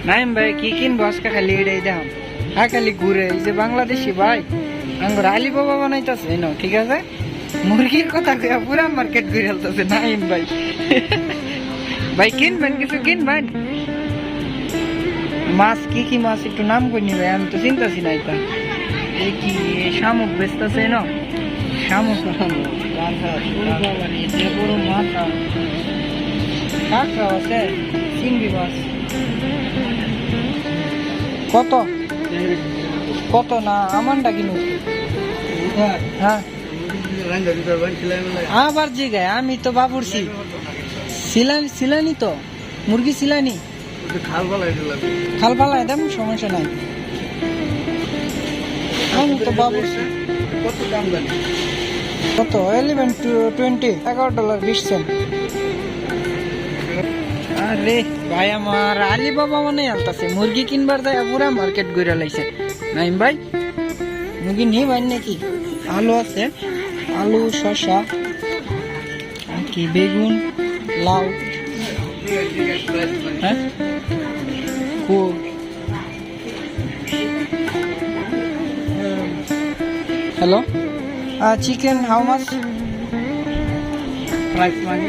নাইম ভাই কি কিনবো আজকে খালি এটাই দেখাম। হ্যাঁ খালি ঘুরে এই যে বাংলাদেশি ভাই আঙ্গুর আলি বাবা বানাইতেছে না, ঠিক আছে মুরগির কথা কইয়া পুরা মার্কেট ঘুরে আলতেছে নাইম ভাই। ভাই কিনবেন কিছু কিনবেন? মাছ কি কি মাছ একটু নাম কই নি ভাই, আমি তো চিন্তাছি না। এটা এই কি শামুক বেচতেছে না, শামুক বড় মাছ কাঁকড়া আছে, চিংড়ি মাছ কত কত না আমানটা কিনুন। হ্যাঁ আবার জিগায় আমি তো বাবুরছি সিলানি তো মুরগি সিলানি খাল পালাই দাম সমস্যা নাই। আমি তো বাবুরছি কত দাম জানি কত 11-20 $11.20। আরে ভাই আমার আলি বাবা মানে আলতাছে মুরগি কিনবার যায় পুরা মার্কেট ঘুরে লাইছে। নাইম ভাই মুরগি নিয়ে ভাই নাকি? আলু আছে, আলু শসা কি বেগুন লাউ। হ্যাঁ hello chicken how much price money?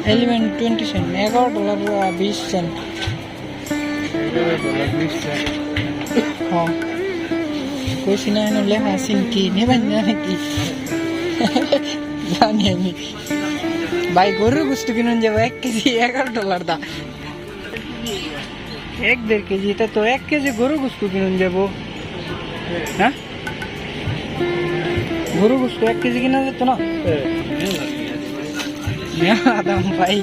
$11.20 $11.20। হ্যাঁ কইছি না লেখা আছেন কি নেবেন নাকি জানি আমি। ভাই গরুর গোস্ত কিনুন যাবো 1 কেজি $11 দা, 1-1.5 কেজি তা তো 1 কেজি গরু গোস্ত কিনুন যাবো। হ্যাঁ গরু গোস্ত 1 কেজি কিনা যেত না? দাম ভাই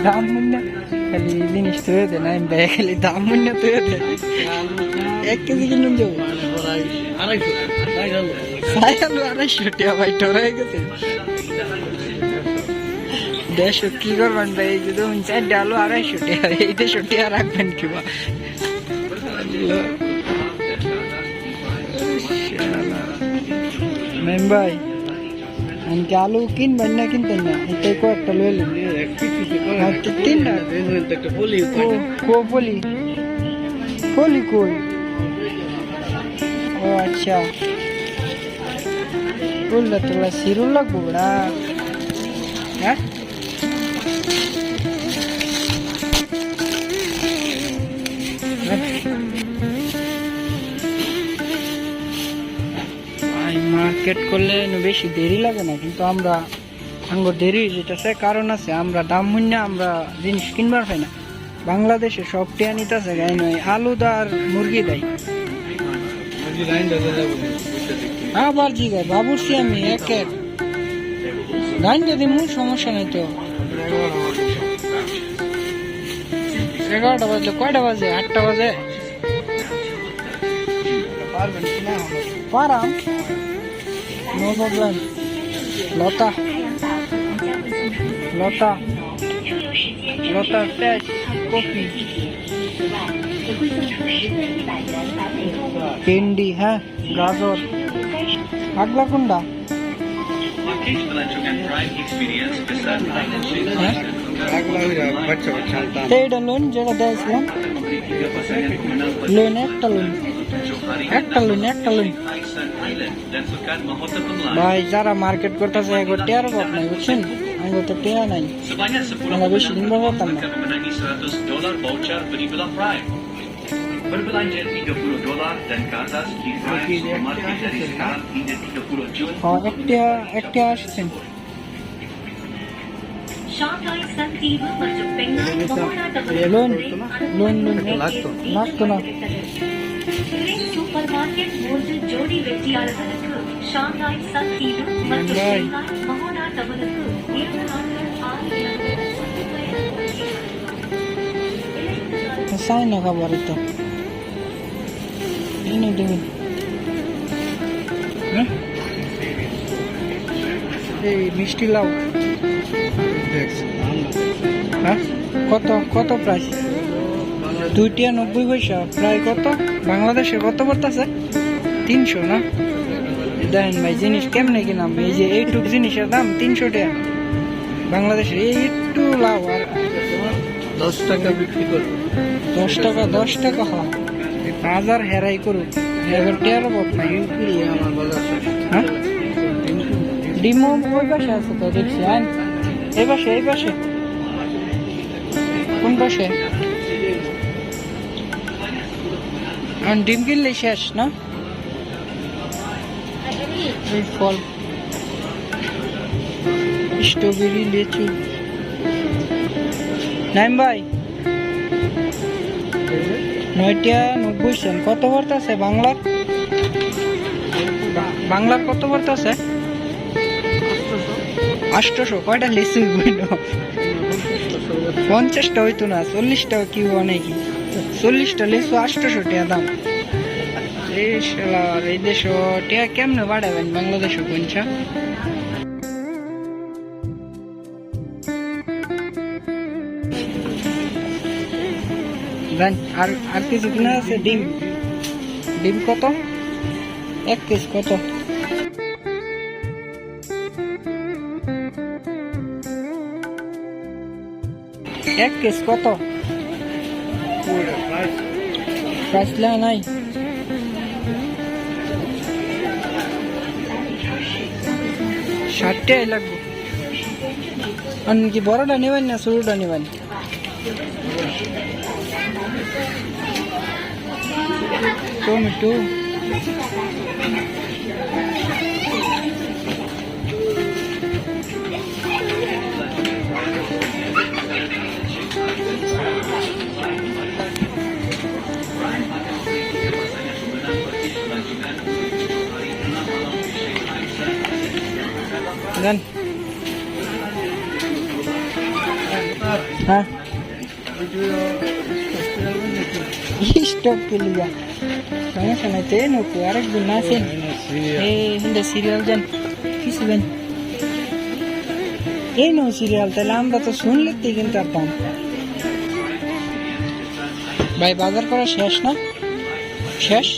দাম মূল্য খালি জিনিস তো হয়ে না ভাই, খালি দাম মূল্য তো হয়ে 1 কেজি কিনুন যাবো 250 টাকা ভাই টোরাই গেছে। দেড়শো কি করবেন ভাই যদি 4 ডালু 250 টাকা, এই 150 টাকা রাখবেন কিবা মেম ভাই? আমাকে আলু কিনবেন না কিনতেন না এটাই কয়েকটা লইলেন 3টা পলি কই? ও আচ্ছা বললে তোলা সিরুল লাগবো না? হ্যাঁ মার্কেট করলে বেশি দেরি লাগে না, কিন্তু আমরা আঙ্গুর দেরি যেতেছে কারণ আছে আমরা দাম মূল্য আমরা জিনিস কিনবার পাই না। বাংলাদেশে সব টিয়া নিতেছে গাই নয় আলু দার মুরগি দেয়। আবার জিগায় বাবুরছি আমি একের গান যদি মূল সমস্যা নেই তো। 11টা বাজলে কয়টা বাজে? 8টা বাজে। পারাম নো প্রবলেম। লতা ফ্রেশ কফি ভেন্ডি, হ্যাঁ গাজর আগলা কোনটা? এইটা লোন যেটা দিয়েছিলাম লোন একটা লোন ভাই যারা মার্কেট করতেছে এগো টেয়ার পাব নাই বুঝছেন, আমি তো টেয়া নাই আমরা বেশি দিন পারতাম না। Berbelanja $30 dan ke atas dijual supermarket dari sekarang hingga 30 Jun. একটা আসছেন লোন লাগতো না। ಸೂಪರ್ ಮಾರ್ಕೆಟ್ ಮೂರು ಜೋಡಿ ವೆಟ್ಟಿಯಾಳர்களுக்கு ஷாங்காய் சத்தீவு மற்றும் ஷாங்காய் மகோனாட்டவனுக்கு 7 সাই না খাবার তো এনে দেবেন। এই মিষ্টি লাউ হ্যাঁ কত প্রাইস? 2.90 প্রায় কত বাংলাদেশে কত পড়তেছে? 300 না? দেখেন ভাই জিনিস কেমনে কিনাম, এই যে এইটুক জিনিসের দাম 300 টাকা। বাংলাদেশের এই একটু লাভ আর 10 টাকা বিক্রি করবো। 10 টাকা হয় বাজার হেরাই করুক এবার টেরো বক নাই ডিমপুরি আমার বাজার শেষ। হ্যাঁ ডিমও ওই পাশে আছে তো দেখছি আইন এই পাশে কোন পাশে আর ডিম কিনলে শেষ না এই ফল স্ট্রবেরি লিচু নাইম ভাই 9.90 কত পড়তেছে বাংলার কত পড়তেছে 800 কয়টা লিচু হইল 50টা হইতো না 40টা কি অনেক 40টা লিচু 800 টাকা দাম এই দেশ টাকা কেমনে বাড়াবেন বাংলাদেশে কোনটা আর কিছু কিনা আছে ডিম কত 1 পিস কত এক কেস কত প্রাইস লেখা নাই 60 টাকাই লাগবে আর কি বড়টা নেবেন না ছোটটা নেবেন টমেটো দেন হ্যাঁ স্টক के लिया সমস্যা নাই তো নকু আরেকদিন আসেন এই হিন্দা সিরিয়াল দেন কিছু দেন এই নো সিরিয়াল তাহলে আমরা তো শুনলেই কিন্তু পারতাম ভাই বাজার করা শেষ না শেষ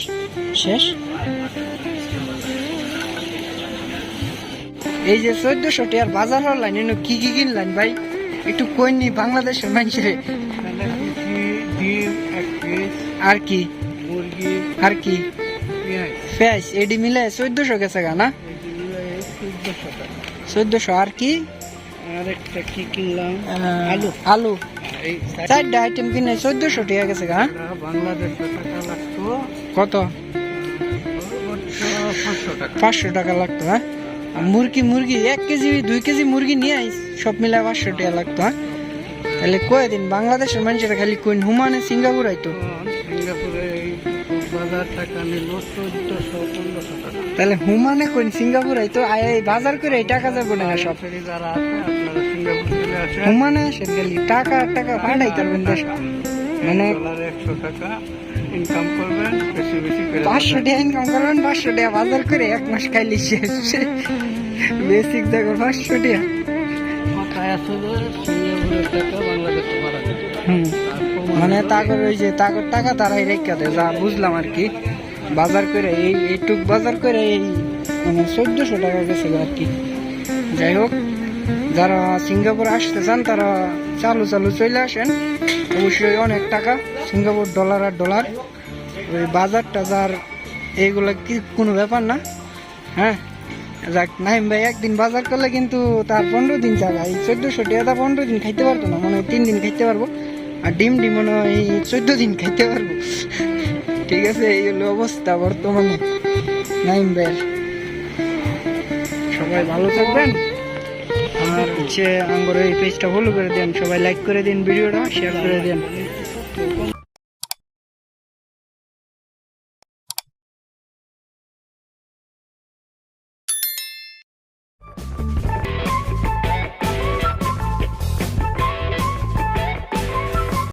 এই যে 1400 টাকার বাজার অনলাইন কি কিনলেন ভাই একটু কইনি বাংলাদেশের মানুষের ডিম 1 পিস আর কি মুরগি আর কি পেঁয়াজ পেঁয়াজ এডি মিলে 1400 গেছে গা না 1400 আর কি আর একটা কি কিনলাম আলু এই 4টা আইটেম কিনে 1400 টাকা গেছে গা বাংলাদেশে টাকা লাগতো কত 500 টাকা লাগতো হ্যাঁ মুরগি 1 কেজি 2 কেজি মুরগি নিয়ে আইস সব মিলে 500 টাকা লাগতো হ্যাঁ তাহলে কয়দিন বাংলাদেশের মানুষেরা খালি কোন হুমানে সিঙ্গাপুর আইতো সিঙ্গাপুরে বাজার টাকা নিল 1400-1500 টাকা তাহলে হুমানে কোন সিঙ্গাপুর আইতো এই বাজার করে এই টাকা যাবো না সব যারা আছে আপনারা সিঙ্গাপুর চলে আসেন হুমানে আসেন খালি টাকা পাঠাই তারবেন দেশ মানে $100 টাকা ইনকাম করবেন বেশি করে 500 টাকা ইনকাম করবেন 500 টাকা বাজার করে 1 মাস খাইলে শেষ বেসিক দেখো 500 টাকা কথায় আছে যে সিঙ্গাপুরের টাকা বাংলাদেশে পাঠাবে মানে তাগর ওই যে তাগর টাকা তারাই রেখে দেয় যা বুঝলাম আর কি বাজার করে এইটুক বাজার করে এই মানে 1400 টাকা গেছে আর কি যাই হোক যারা সিঙ্গাপুর আসতে চান তারা চালু চলে আসেন অবশ্যই অনেক টাকা সিঙ্গাপুর ডলার ওই বাজার টাজার এইগুলো কি কোনো ব্যাপার না হ্যাঁ যাক নাইম ভাই একদিন বাজার করলে কিন্তু তার 15 দিন যাবে এই 1400 টাকা 15 দিন খাইতে পারতো না মনে হয় 3 দিন খাইতে পারবো আর ডিম মনে হয় 14 দিন খাইতে পারবো ঠিক আছে এই হলো অবস্থা বর্তমানে নাইম ভাই সবাই ভালো থাকবেন আর হচ্ছে আমার এই পেজটা ফলো করে দেন সবাই লাইক করে দিন ভিডিওটা শেয়ার করে দেন